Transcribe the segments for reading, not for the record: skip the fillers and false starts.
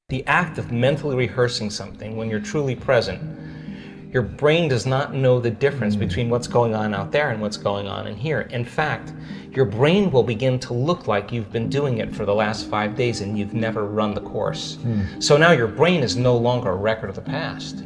The act of mentally rehearsing something when you're truly present, your brain does not know the difference between what's going on out there and what's going on in here. In fact, your brain will begin to look like you've been doing it for the last 5 days and you've never run the course. So now your brain is no longer a record of the past,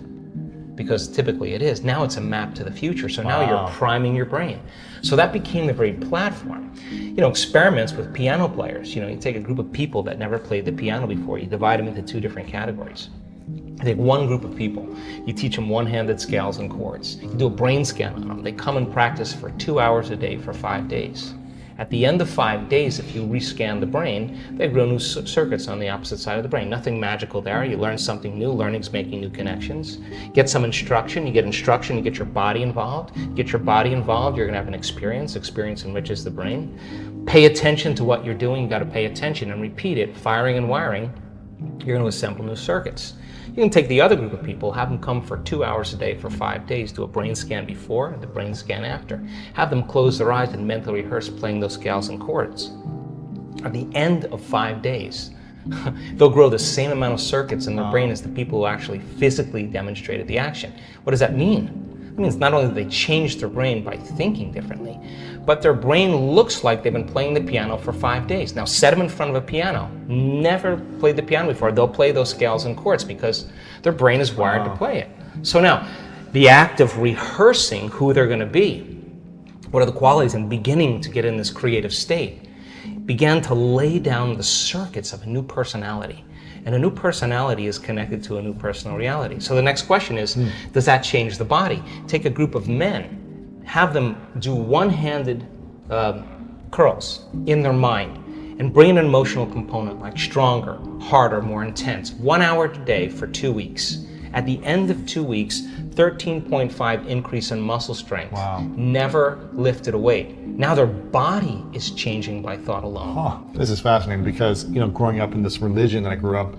because typically it is. Now it's a map to the future. So now you're priming your brain. So that became the very platform. You know, experiments with piano players. You know, you take a group of people that never played the piano before, you divide them into 2 different categories. You take one group of people, you teach them one-handed scales and chords. You do a brain scan on them. They come and practice for 2 hours a day for 5 days. At the end of 5 days, if you rescan the brain, they grow new circuits on the opposite side of the brain. Nothing magical there. You learn something new. Learning's making new connections. Get some instruction. You get instruction. You get your body involved. Get your body involved. You're going to have an experience. Experience enriches the brain. Pay attention to what you're doing. You got to pay attention and repeat it. Firing and wiring. You're going to assemble new circuits. You can take the other group of people, have them come for 2 hours a day for 5 days, do a brain scan before and the brain scan after. Have them close their eyes and mentally rehearse playing those scales and chords. At the end of 5 days, they'll grow the same amount of circuits in their brain as the people who actually physically demonstrated the action. What does that mean? It means not only do they change their brain by thinking differently, but their brain looks like they've been playing the piano for 5 days. Now set them in front of a piano. Never played the piano before. They'll play those scales and chords because their brain is wired to play it. So now, the act of rehearsing who they're going to be, what are the qualities, and beginning to get in this creative state, began to lay down the circuits of a new personality. And a new personality is connected to a new personal reality. So the next question is, does that change the body? Take a group of men, have them do one-handed curls in their mind, and bring in an emotional component like stronger, harder, more intense. 1 hour a day for 2 weeks. At the end of 2 weeks, 13.5 increase in muscle strength. Wow. Never lifted a weight. Now their body is changing by thought alone. This is fascinating because, you know, growing up in this religion that I grew up,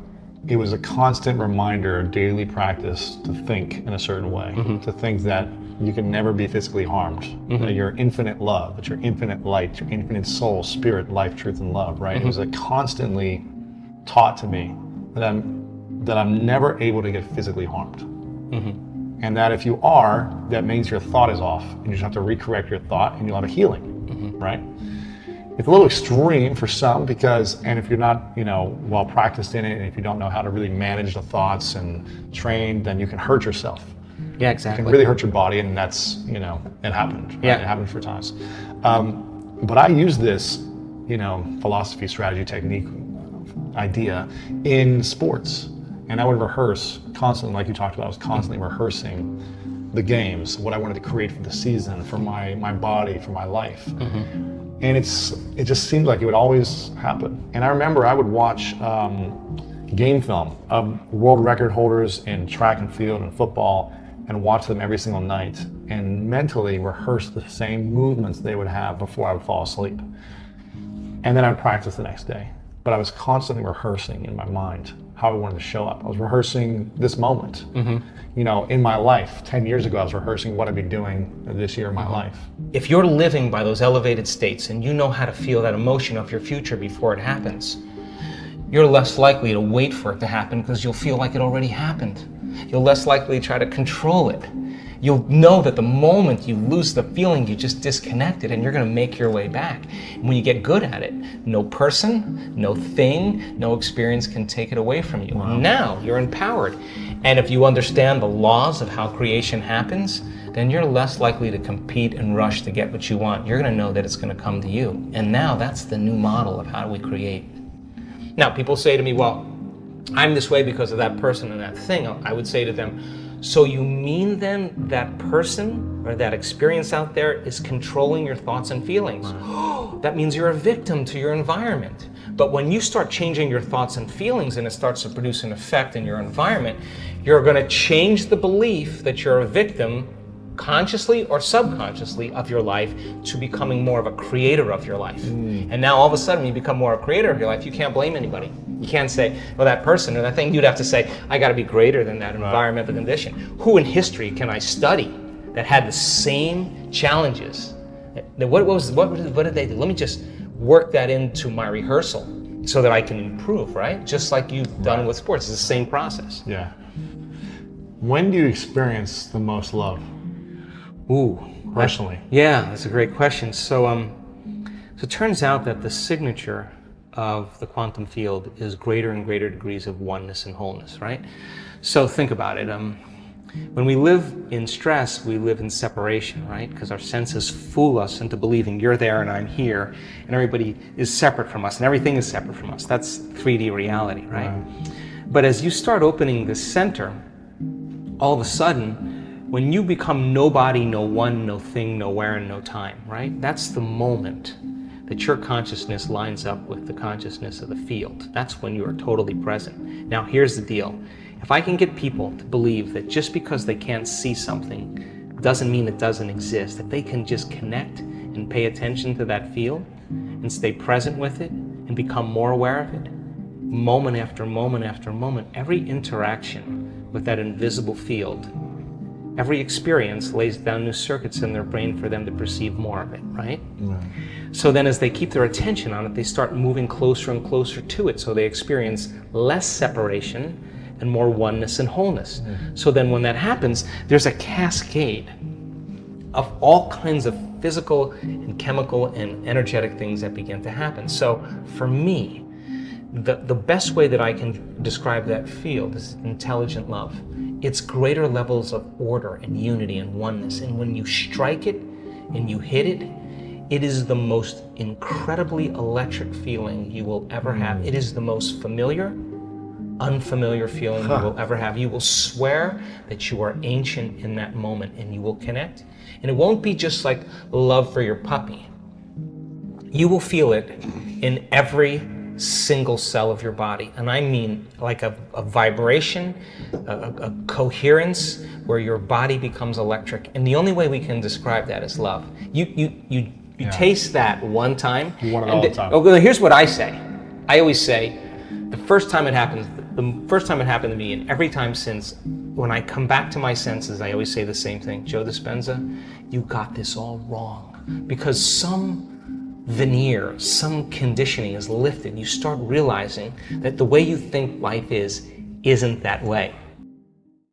it was a constant reminder, daily practice to think in a certain way, to think that you can never be physically harmed, that you're infinite love, that you're infinite light, your infinite soul, spirit, life, truth, and love, right? It was a constantly taught to me that I'm never able to get physically harmed. And that if you are, that means your thought is off, and you just have to recorrect your thought and you'll have a healing, right? It's a little extreme for some because, and if you're not, you know, well practiced in it, and if you don't know how to really manage the thoughts and train, then you can hurt yourself. Yeah, exactly. It can really hurt your body, and that's, you know, it happened. Right? Yeah. It happened for times. But I use this, you know, philosophy, strategy, technique, idea in sports. And I would rehearse constantly, like you talked about, I was constantly rehearsing the games, what I wanted to create for the season, for my body, for my life. And it just seemed like it would always happen. And I remember I would watch game film of world record holders in track and field and football and watch them every single night and mentally rehearse the same movements they would have before I would fall asleep. And then I'd practice the next day. But I was constantly rehearsing in my mind how I wanted to show up. I was rehearsing this moment. You know, in my life, 10 years ago, I was rehearsing what I'd be doing this year in my life. If you're living by those elevated states and you know how to feel that emotion of your future before it happens, you're less likely to wait for it to happen because you'll feel like it already happened. You're less likely to try to control it. You'll know that the moment you lose the feeling, you just disconnected, and you're going to make your way back. And when you get good at it, no person, no thing, no experience can take it away from you. Wow. Now you're empowered. And if you understand the laws of how creation happens, then you're less likely to compete and rush to get what you want. You're going to know that it's going to come to you. And now that's the new model of how we create. Now, people say to me, well, I'm this way because of that person and that thing. I would say to them, so you mean then that person or that experience out there is controlling your thoughts and feelings? That means you're a victim to your environment. But when you start changing your thoughts and feelings and it starts to produce an effect in your environment, you're going to change the belief that you're a victim, consciously or subconsciously, of your life to becoming more of a creator of your life. And now all of a sudden you become more a creator of your life, you can't blame anybody. You can't say, well, that person or that thing. You'd have to say, I got to be greater than that environmental condition. Who in history can I study that had the same challenges? What did they do? Let me just work that into my rehearsal. so that I can improve, right? Just like you've done with sports, it's the same process. Yeah. When do you experience the most love? Ooh. Personally. Yeah, that's a great question. So it turns out that the signature of the quantum field is greater and greater degrees of oneness and wholeness, right? So think about it. When we live in stress, we live in separation, right? Because our senses fool us into believing you're there and I'm here, and everybody is separate from us, and everything is separate from us. That's 3D reality, right? But as you start opening the center, all of a sudden, when you become nobody, no one, no thing, nowhere, and no time, right? That's the moment that your consciousness lines up with the consciousness of the field. That's when you are totally present. Now, here's the deal. If I can get people to believe that just because they can't see something doesn't mean it doesn't exist, if they can just connect and pay attention to that field and stay present with it and become more aware of it, moment after moment after moment, every interaction with that invisible field, every experience lays down new circuits in their brain for them to perceive more of it, right? So then as they keep their attention on it, they start moving closer and closer to it, so they experience less separation and more oneness and wholeness. So then when that happens, there's a cascade of all kinds of physical and chemical and energetic things that begin to happen. So for me, the best way that I can describe that field is intelligent love. It's greater levels of order and unity and oneness. And when you strike it and you hit it, it is the most incredibly electric feeling you will ever have. It is the most familiar, unfamiliar feeling you will ever have. You will swear that you are ancient in that moment, and you will connect. And it won't be just like love for your puppy. You will feel it in every single cell of your body. And I mean like a vibration, a coherence where your body becomes electric. And the only way we can describe that is love. You taste that one time. You want it all the time. Oh, well, here's what I say. I always say, the first time it happened to me, and every time since, when I come back to my senses, I always say the same thing. Joe Dispenza, you got this all wrong. Because some veneer, some conditioning is lifted. You start realizing that the way you think life is isn't that way.